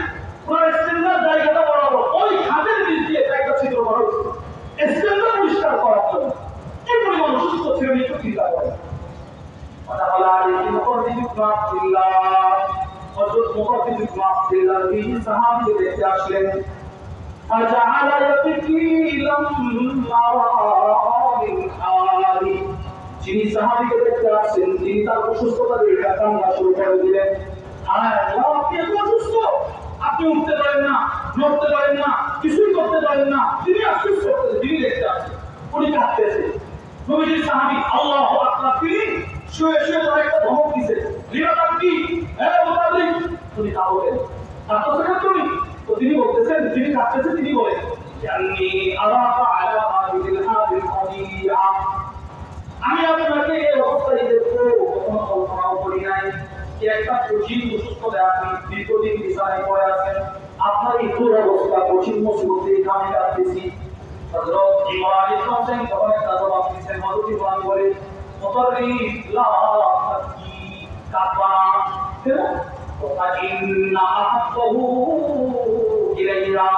ওনার স্ট্যান্ডার জায়গাটা বরাবর ওই খাতের নিচ দিয়ে জায়গা ছিদ্র করা হয়েছে স্ট্যান্ডার পরিষ্কার করার জন্য। এই পরিমাণ অসুস্থ ছিলেন, একটু চিন্তা করেন। কথা বলা আলী মুকররিম ইবনে আব্দুল্লাহ, হযরত মুকররিম ইবনে আব্দুল্লাহ তিনি সাহাবীকে দেখতে আসলেন। فجعل يبكي لما رأى من حالي, যিনি সাহাবীকে দেখতে আসছেন তিনি তার অসুস্থতা দেখে কান্না শুরু করে দিলেন। আপনি এত অসুস্থ, আপনি উঠতে পারেন না, নড়তে পারেন না, কিছুই করতে পারেন না, তিনি আফসোস করতেছেন, তিনি দেখতে আসছেন, উনি কাঁদতেছেন। নবীজির সাহাবী আল্লাহু আকবার, তিনি শুয়ে শুয়ে তার একটা ধমক দিছে, লিরাদার কি হে মুতাল্লিক, তুমি কাঁদবেন, কাঁদতেছেন না তুমি? তো তিনি বলতেছেন, তিনি কাঁদতেছেন, তিনি বলেন জান্নি আরাফা আলা হাদিল হাদিল হাদিয়া, আমি আপনাকে এই অবস্থায় দেখবো কখনো কল্পনাও করি নাই। একটা কঠিন অসুস্থতায় আপনি দীর্ঘদিন বিছানায় পড়ে আছেন, আপনার এই দুরবস্থা কঠিন মুসিবতে আমি কাঁদতেছি। হযরত ইমরান ইবনে হুসাইন তখন একটা জবাব দিয়েছেন। হযরত ইমরান বলে মুতাররিফ লা তাকি, কাঁদবা না, فإن أحبه إلينا,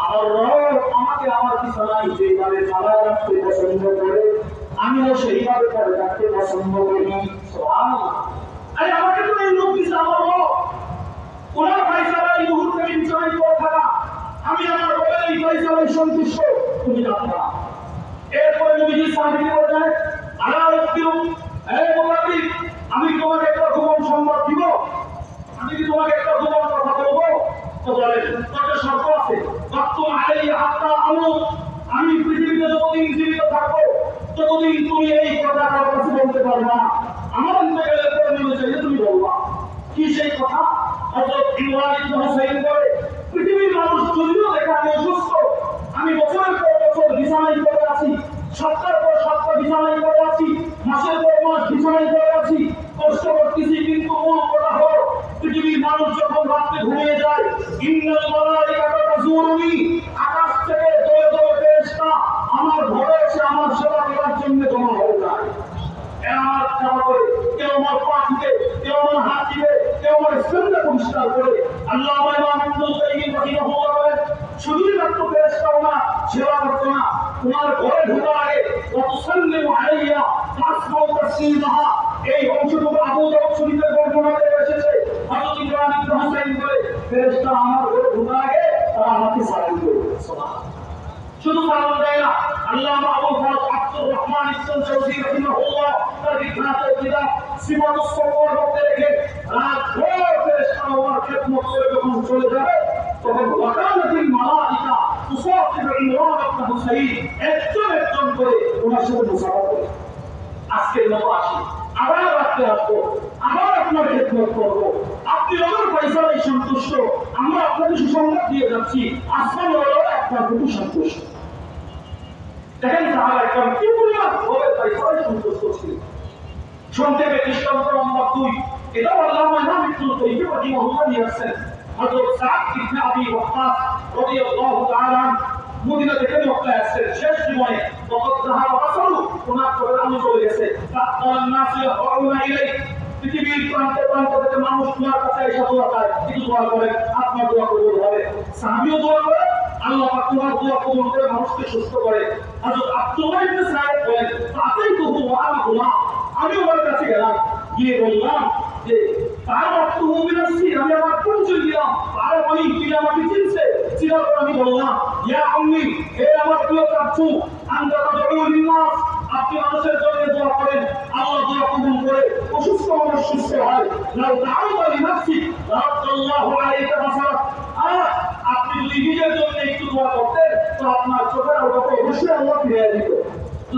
আমার রব আমাকে আমার বিছানায় যেভাবে চালায় রাখতে পছন্দ করে, আমিও সেইভাবে করে রাখতে পছন্দ করি। সুবহানাল্লাহ। আরে আমাকে তো এই লোক দিছে আমার রব, ওনার ফয়সালায় এই মুহূর্তে বিছানায় পড়ে থাকা, আমি আমার রবের এই ফয়সালায় সন্তুষ্ট, তুমি জানো না। এরপরে নবীজি সাহাবীকে বলেন আলা রাব্বিউ, হে মুতাল্লিক, আমি তোমাকে একটা গোপন সংবাদ দিব, আমি কি তোমাকে একটা গোপন কথা বলবো? তো বলেন, কয়টা শর্ত আছে? ওয়াক্তুম আলাইহি হাত্তা আমুত, আমি পৃথিবীতে যতদিন জীবিত থাকবো ততদিন তুমি এই কথা কারো কাছে বলতে পারবে না, আমার ইন্তেকালের পর মনে চাইলে তুমি বলবা। কি সেই কথা? হযরত ইমরান ইবনে হুসাইন বলে পৃথিবীর মানুষ যদিও দেখে আমি অসুস্থ, আমি বছরের পর বছর বিছানায় পড়ে আছি, সপ্তাহের পর সপ্তাহ বিছানায় পড়ে আছি, মাসের পর মাস বিছানায় পড়ে আছি, কষ্ট করতেছি, কিন্তু মূল কথা হলো পৃথিবীর মানুষ যখন রাতে ঘুমিয়ে যায়, ইন্নাল মালাইকাতা তাজুরুনি, আকাশ থেকে দলে দলে ফেরেশতা আমার ঘরে এসে আমার সেবা করার জন্য জমা হয়ে যায়। আমার সেবা করে, কেউ আমার পা টিপে, কেউ আমার হাত টিপে, কেউ আমার স্থানটা পরিষ্কার করে। আল্লামা ইমাম ইবনুল কাইয়্যিম রাহিমাহুল্লাহ বলেন শুধুই মাত্র ফেরেশতাও না, সেবা করতো না, তোমার ঘরে ঢোকার আগে ওয়াতুসাল্লিমু আলাইয়া তাসমাউ তাসলিমাহা, এই অংশটুকু আবু দাউদ শরীফের বর্ণনাতে এসেছে। হযরত ইমরান ইবনে হুসাইন বলে ফেরেশতা আমার ঘরে ঢোকার আগে তারা আমাকে সালাম করে। সুবহানাল্লাহ। শুধু সালাম দেয় না, আল্লামা আবু ফরজ আব্দুর রহমান ইবনে জাওজি রাহিমাহুল্লাহ তার বিখ্যাত কিতাব সিমাতুস সফর মধ্যে রেখে রাত ভোর ফেরেশতা ওমর খেদমত করে যখন চলে যাবে তখন ওয়াকালাতিল মালাইকা তুসাফিরু ইমরান ইবনে হুসাইন একজন করে ওনার সাথে মুসাফা করে। আজকের মতো আসি, আবার রাখতে আসবো, আবার আপনার খেদমত করবো। আপনি আমার পয়সায় সন্তুষ্ট, আমরা আপনাকে সুসংবাদ দিয়ে যাচ্ছি, আসমান ওয়ালারা আপনার প্রতি সন্তুষ্ট। দেখেন সাহাবা একদম কি পরিমাণ ভাবে পয়সায় সন্তুষ্ট ছিলেন। সংক্ষেপে দৃষ্টান্ত নম্বর 2, এটাও আল্লামা ইমাম ইবনুল কাইয়্যিম রাহিমাহুল্লাহ নিয়ে আসছেন। হযরত সাদ ইবনে আবি ওয়াক্কাস রাদিয়াল্লাহু তাআলা মদিনা থেকে মক্কায় আসছেন শেষ জীবনে। তখন সাহাবা রাসূল ওনার চোখের আলো চলে গেছে। তাআল্লাহ নাসি ইয়াহুনা ইলাই, পৃথিবীর প্রান্তে প্রান্তে থেকে মানুষ তোমার কাছে এসে দোয়া চায়, কিছু দোয়া করেন, আপনার দোয়া কবুল হবে। সাহাবীও দোয়া করে, আল্লাহ পাক তোমার দোয়া কবুল করে মানুষকে সুস্থ করে। হযরত আব্দুল্লাহ ইবনে সাইদ বলেন, ফাতাইতুহু ওয়া আনা গুলাম, আমি ওর কাছে গেলাম, গিয়ে বললাম যে তার অর্থ মুমিনাসি, আমি আমার পরিচয় দিলাম, তার মানে তিনি আমাকে চিনছে। চিনার পর আমি বললাম, ইয়া আম্মি, হে আমার প্রিয় চাচু, আনতা তাদউল নাস, আপনি মানুষের জন্য দোয়া করেন, আল্লাহ দোয়া কবুল করে, অসুস্থ মানুষ সুস্থ হয়। লাউ দাউতা লিনাফসি রাদ্দাল্লাহু আলাইকা বাসারাক, আপনি যদি নিজের জন্য একটু দোয়া করতেন তো আপনার চোখের আলোকে অবশ্যই আল্লাহ ফিরিয়ে দিত।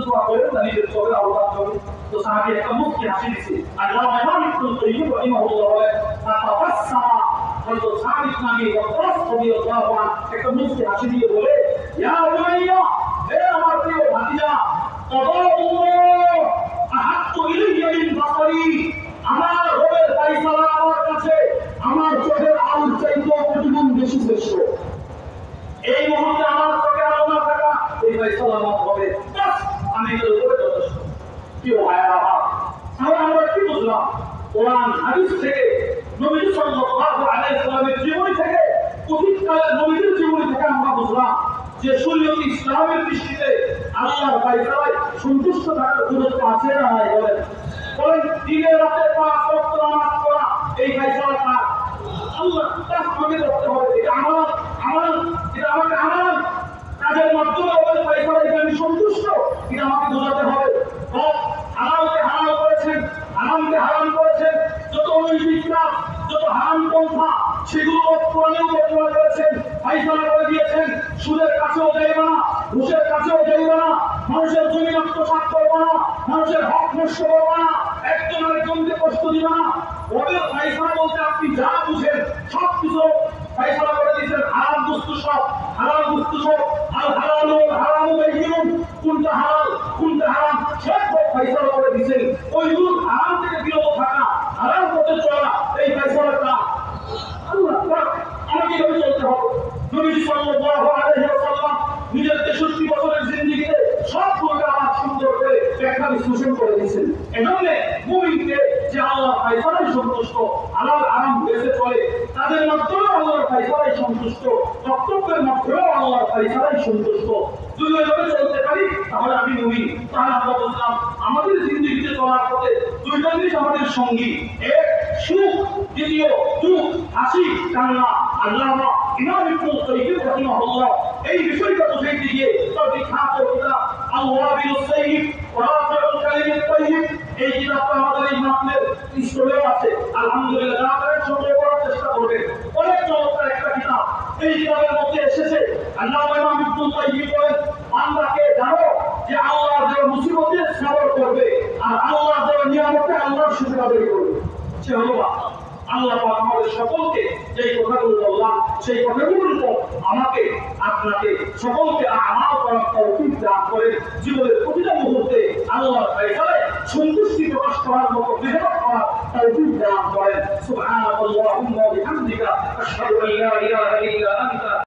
দোয়া করেন না নিজের চোখের আলোকে জন্য। তো সাহাবী একটা মুখকে হাসি দিছে। আল্লামা ইমাম ইবনুল কাইয়্যিম রাহিমাহুল্লাহ বলেন, ফাতাবাসসামা, হযরত সাদ ইবনে আবি ওয়াক্কাস রাদিয়াল্লাহু আনহু একটা মুখকে হাসি দিয়ে বলে, ইয়া উমাইয়া, হে আমার প্রিয় ভাতিজা, তাদাউল্লাহ আহাত্তু ইলাইয়া মিন বাসারি, আমার রবের ফয়সালা আমার কাছে আমার চোখের আলোর চাইতে কোটি গুণ বেশি শ্রেষ্ঠ। এই মুহূর্তে আমার চোখে আলো না থাকা, এই ফয়সালা আমার হবে, বাস আমি এর উপরে যথেষ্ট। কি হয় আমার তাহলে আমরা কি বুঝলাম? কোরআন হাদিস থেকে, নবী সাল্লাল্লাহু আলাইহি সাল্লামের জীবনী থেকে, অতীতকালের নবীদের জীবনী থেকে আমরা বুঝলাম যে শরীয়ত ইসলামের দৃষ্টিতে আল্লাহর ফয়সালায় সন্তুষ্ট থাকার গুরুত্ব আছে না নাই? বলেন দিনের রাতে 5 ওয়াক্ত নামাজ পড়া, এই ফয়সালা কার? আল্লাহ। তার আমাকে করতে হবে, এটা আমানত, এটা আমাকে আমানত, কাজের মাধ্যমে ওই ফয়সালায় আমি সন্তুষ্ট, এটা আমাকে বোঝাতে হবে। হালালকে হালাল করেছেন, হারামকে হারাম করেছেন, যত অনৈতিক কাজ, যত হারাম পন্থা, সেগুলো কোরআনেও বর্ণনা করেছেন, ফয়সালা করে দিয়েছেন। সুদের কাছেও যাইবে না, ঘুষের কাছেও যাইবে না, মানুষের জমি আত্মসাৎ করবে না, মানুষের হক নষ্ট করবে না, একজন আরেকজনকে কষ্ট দিবে না। ওদের ফয়সালা বলতে আপনি যা বুঝেন সব কিছু ফয়সালা করে দিয়েছেন। হারাম বস্তু সব, হালাল বস্তু সব, আল হালাল ওয়াল হারাম বাইয়িনুন, কোনটা হালাল কোনটা হারাম সব ফয়সালা করে দিয়েছেন। ওইগুলো হারাম থেকে বিরত থাকা, হারাম পথে চলা, এই ফয়সালাটা আল্লাহ পাক আমাকে এভাবে চলতে হবে। নবী সাল্লাল্লাহু আলাইহি ওয়াসাল্লাম নিজের 63 বছরের জিন্দেগিতে সবগুলোকে আমার সুন্দর করে ব্যাখ্যা বিশ্লেষণ করে দিয়েছেন। এজন্য মুমিনকে যে আল্লাহ ফয়সালায় সন্তুষ্ট, হালাল হারাম বেঁচে চলে, তাদের মাধ্যমে আল্লাহর ফয়সালায় সন্তুষ্ট, বক্তব্যের মাধ্যমে আল্লাহর ফয়সালায় সন্তুষ্ট। যদি এভাবে চলতে পারি তাহলে আমি মুমিন। তাহলে আমরা বুঝলাম আমাদের জিন্দেগিতে চলার পথে দুইটা জিনিস আমাদের সঙ্গী, এক সুখ, দ্বিতীয় দুঃখ, হাসি কান্না। আল্লামা ইমাম ইবনুল কাইয়্যিম রাহিমাহুল্লাহ এই বিষয়টা বুঝাইতে গিয়ে তার বিখ্যাত কিতাব আল-ওয়াবিলুস সাইয়্যিব ওয়া রাফিউল কালিমিত তাইয়্যিব, এই কিতাবটা আমাদের এই মাহফিলের স্টলে আছে। আলহামদুলিল্লাহ, আপনারা সংগ্রহ করার চেষ্টা করবেন। অনেক চমৎকার একটা কিতাব। এই কিতাবের মধ্যে এসেছে আল্লামা ইমাম ইবনুল কাইয়্যিম বলেন, বান্দাকে জানো যে আল্লাহর দেওয়া মুসিবতে সবর করবে আর আল্লাহর দেওয়া নিয়ামতে আল্লাহর শুকর আদায় করবে, সে হলো বান্দা। আল্লাহ পাক আমাদের সকলকে যেই কথাগুলো বললাম সেই কথাগুলোর উপর আমাকে আপনাকে সকলকে আমল করার তৌফিক দান করেন। জীবনের প্রতিটা মুহূর্তে আল্লাহর ফয়সালায় সন্তুষ্টি প্রকাশ করার মতো মেহনত করার তৌফিক দান করেন। সুবহানাল্লাহি ওয়া বিহামদিহি, আশহাদু আল্লা ইলাহা ইল্লা আনতা।